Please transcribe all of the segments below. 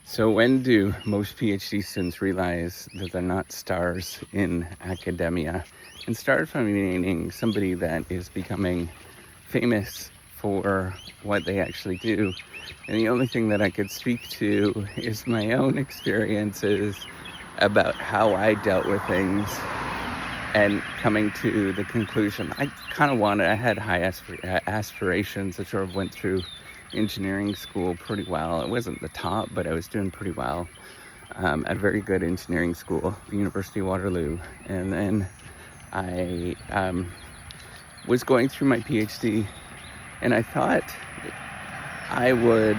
So when do most PhD students realize that they're not stars in academia? And stars from meaning somebody that is becoming famous for what they actually do. And the only thing that I could speak to is my own experiences about how I dealt with things and coming to the conclusion. I had high aspirations. I sort of went through engineering school pretty well. It wasn't the top, but I was doing pretty well at a very good engineering school, the University of Waterloo. And then I was going through my PhD, and I thought I would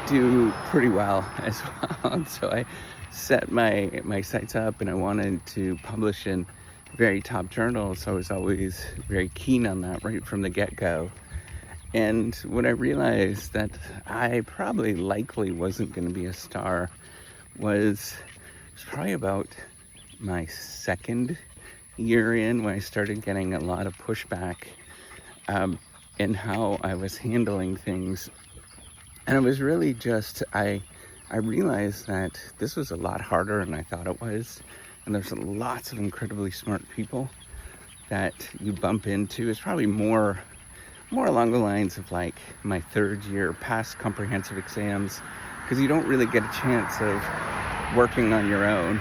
do pretty well as well. And so I set my sights up, and I wanted to publish in very top journals. So I was always very keen on that right from the get-go. And when I realized that I probably likely wasn't going to be a star was probably about my second year in, when I started getting a lot of pushback in how I was handling things. And it was really just, I realized that this was a lot harder than I thought it was. And there's lots of incredibly smart people that you bump into. It's probably more along the lines of like my third year past comprehensive exams, because you don't really get a chance of working on your own.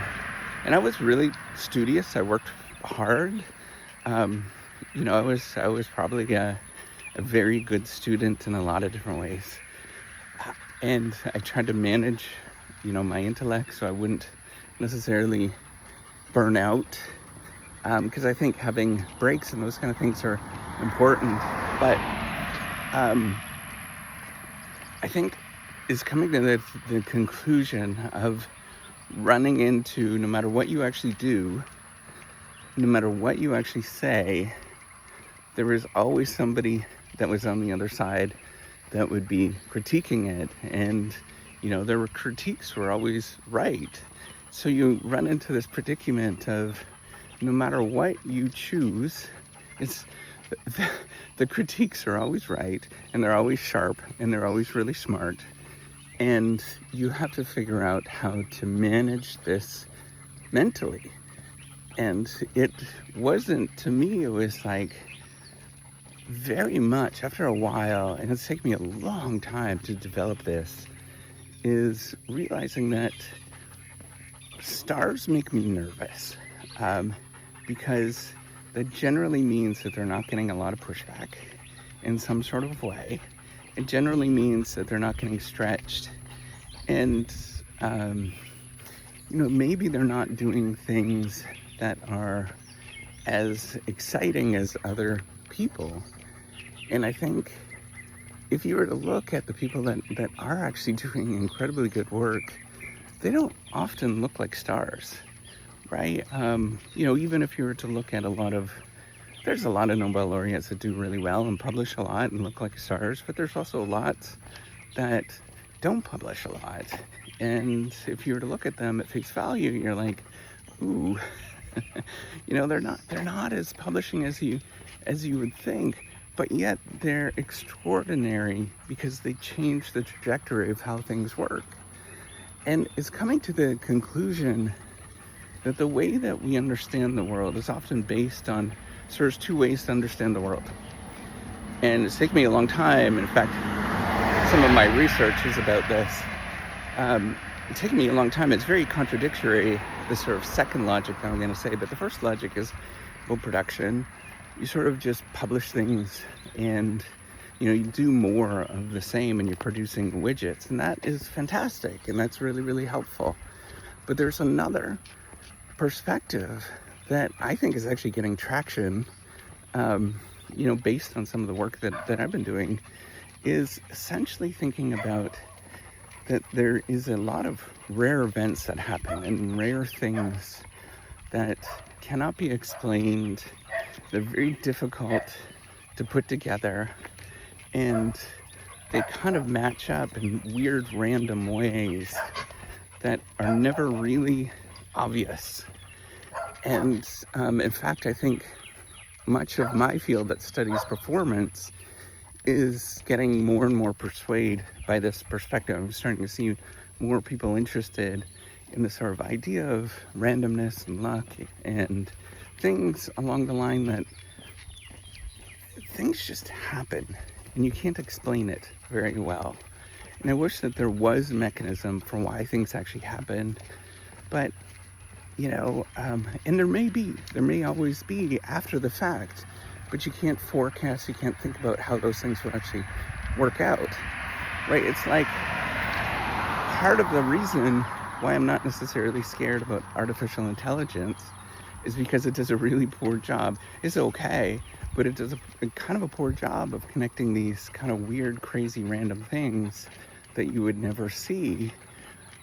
And I was really studious. I worked hard. I was probably a very good student in a lot of different ways. And I tried to manage, my intellect so I wouldn't necessarily burn out. Because I think having breaks and those kind of things are important. But I think it's coming to the conclusion of running into, no matter what you actually do, no matter what you actually say, there was always somebody that was on the other side that would be critiquing it. And, their critiques were always right. So you run into this predicament of no matter what you choose, the critiques are always right, and they're always sharp, and they're always really smart. And you have to figure out how to manage this mentally. And it wasn't, to me, it was like very much after a while, and it's taken me a long time to develop this, is realizing that stars make me nervous. Because that generally means that they're not getting a lot of pushback in some sort of way. It generally means that they're not getting stretched. And, maybe they're not doing things that are as exciting as other people. And I think if you were to look at the people that are actually doing incredibly good work, they don't often look like stars. Right? Even if you were to look at there's a lot of Nobel laureates that do really well and publish a lot and look like stars, but there's also lots that don't publish a lot. And if you were to look at them at face value, you're like, ooh, they're not as publishing as you would think, but yet they're extraordinary because they change the trajectory of how things work. And it's coming to the conclusion that the way that we understand the world is often based on, there's two ways to understand the world. And it's taken me a long time. In fact, some of my research is about this. It's taken me a long time. It's very contradictory, the sort of second logic that I'm going to say. But the first logic is about production. You sort of just publish things and, you do more of the same and you're producing widgets. And that is fantastic. And that's really, really helpful. But there's another perspective that I think is actually getting traction, based on some of the work that I've been doing, is essentially thinking about that there is a lot of rare events that happen and rare things that cannot be explained. They're very difficult to put together, and they kind of match up in weird, random ways that are never really obvious. And in fact, I think much of my field that studies performance is getting more and more persuaded by this perspective. I'm starting to see more people interested in the sort of idea of randomness and luck and things along the line that things just happen and you can't explain it very well. And I wish that there was a mechanism for why things actually happen, but and there may always be after the fact, but you can't forecast, you can't think about how those things will actually work out, right? It's like part of the reason why I'm not necessarily scared about artificial intelligence is because it does a really poor job. It's okay, but it does a kind of a poor job of connecting these kind of weird, crazy, random things that you would never see.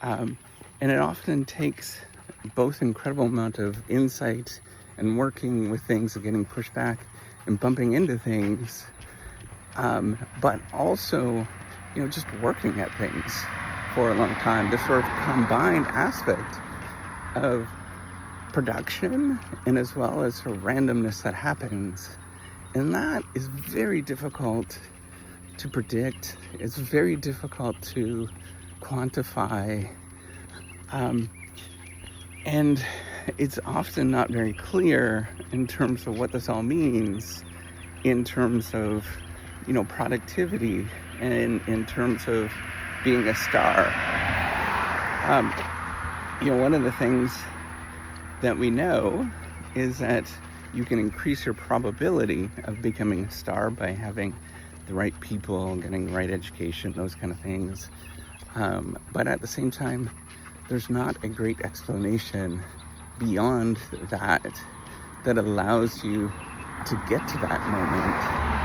And it often takes both incredible amount of insight and working with things and getting pushed back and bumping into things, but also, just working at things for a long time. This sort of combined aspect of production and as well as sort of randomness that happens. And that is very difficult to predict. It's very difficult to quantify. And it's often not very clear in terms of what this all means, in terms of, productivity and in terms of being a star. One of the things that we know is that you can increase your probability of becoming a star by having the right people, getting the right education, those kind of things. But at the same time, there's not a great explanation beyond that allows you to get to that moment